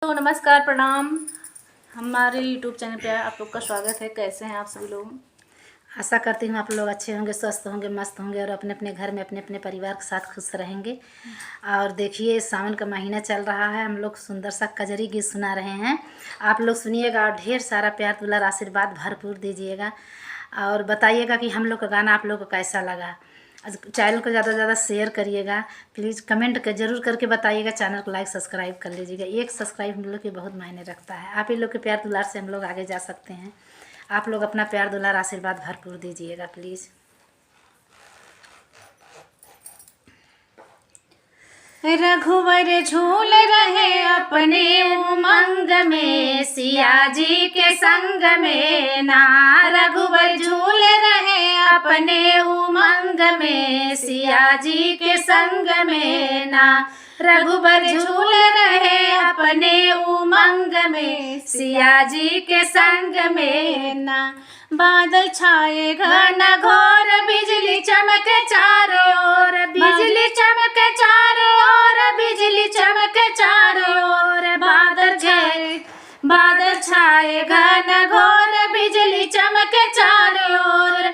तो नमस्कार, प्रणाम। हमारे YouTube चैनल पे आप लोग का स्वागत है। कैसे हैं आप सभी लोग? आशा करती हूँ आप लोग अच्छे होंगे, स्वस्थ होंगे, मस्त होंगे और अपने अपने घर में अपने अपने परिवार के साथ खुश रहेंगे। और देखिए, सावन का महीना चल रहा है, हम लोग सुंदर सा कजरी गीत सुना रहे हैं। आप लोग सुनिएगा और ढेर सारा प्यार दुलार आशीर्वाद भरपूर दीजिएगा और बताइएगा कि हम लोग का गाना आप लोग को कैसा लगा। चैनल को ज़्यादा से ज़्यादा शेयर करिएगा, प्लीज़ कमेंट कर जरूर करके बताइएगा। चैनल को लाइक सब्सक्राइब कर लीजिएगा। एक सब्सक्राइब हम लोग के बहुत मायने रखता है। आप ही लोग के प्यार दुलार से हम लोग आगे जा सकते हैं। आप लोग अपना प्यार दुलार आशीर्वाद भरपूर दीजिएगा प्लीज़। रघुवर झूल रहे अपने उमंग में, सिया जी के संग में ना। रघुवर झूल रहे अपने उमंग में, सिया जी के संग में ना। रघुवर झूल रहे अपने उमंग में, सिया जी के संग में ना। बादल छाए घन घोर, बिजली चमके चारों ओर, बिजली चमके चारों ओर, बिजली चमके चारों ओर। बादल छाए घन घोर, बिजली चमके चारों ओर।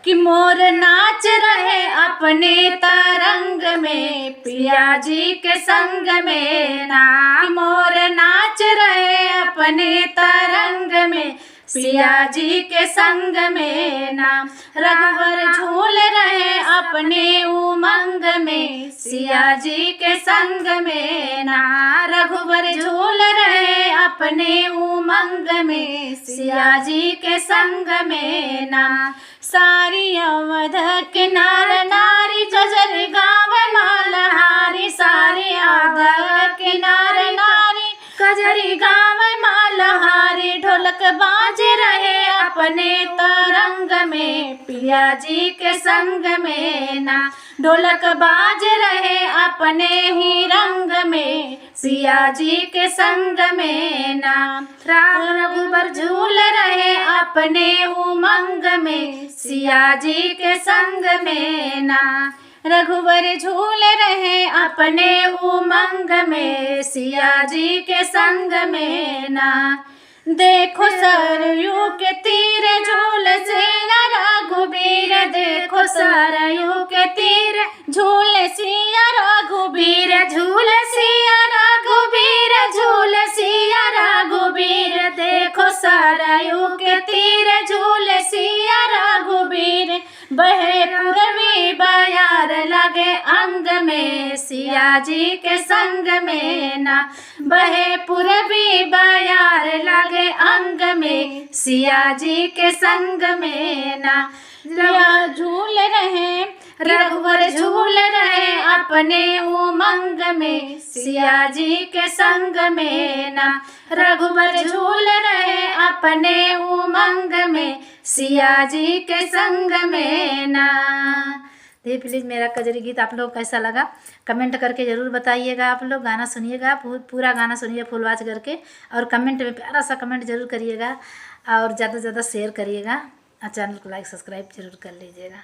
कि मोर नाच रहे अपने तरंग में, पिया जी के संग में ना। मोर नाच रहे अपने तरंग में, पिया जी के संग में ना। रघुवर झूल रहे अपने उमंग में, सिया जी के संग में ना। रघुवर झूल रहे अपने उमंग में, सिया जी के संग में ना। सारी अवध किनार नारी जजर गावे मालहारी, सारी अवध किनार नारी कजरी गावे मालहारी। ढोलक बाज रहे अपने तरंग में, पिया जी के संग में ना। ढोलक बाज रहे अपने ही रंग में, सिया जी के संग में ना। रघुवर झूल रहे अपने उमंग में, सिया जी के संग में ना। रघुवर झूल रहे अपने उमंग में, सिया जी के संग में ना। देखो सरयू के तीर झूल सिया रघुबीर, देखो सरयू के तीर झूल सिया रघुबीर, झूल सिया रघुबीर, झूल सिया रघुबीर। देखो सरयू के तीर झूल सिया रघुबीर। बहे पूर्वी बयार लगे अंग में, सिया जी के संग में ना। बहे पूर्वी बयार लगे अंग में, सिया जी के संग में ना। झूल रहे रघुवर झूल रहे अपने उमंग में, सिया जी के संग में ना। रघुवर झूल रहे अपने उमंग में, सिया जी के संग में ना। देखिए प्लीज़ मेरा कजरी गीत आप लोग कैसा लगा कमेंट करके ज़रूर बताइएगा। आप लोग गाना सुनिएगा, पूरा गाना सुनिए फुल वॉच करके और कमेंट में प्यारा सा कमेंट ज़रूर करिएगा और ज़्यादा से ज़्यादा शेयर करिएगा और चैनल को लाइक सब्सक्राइब ज़रूर कर लीजिएगा।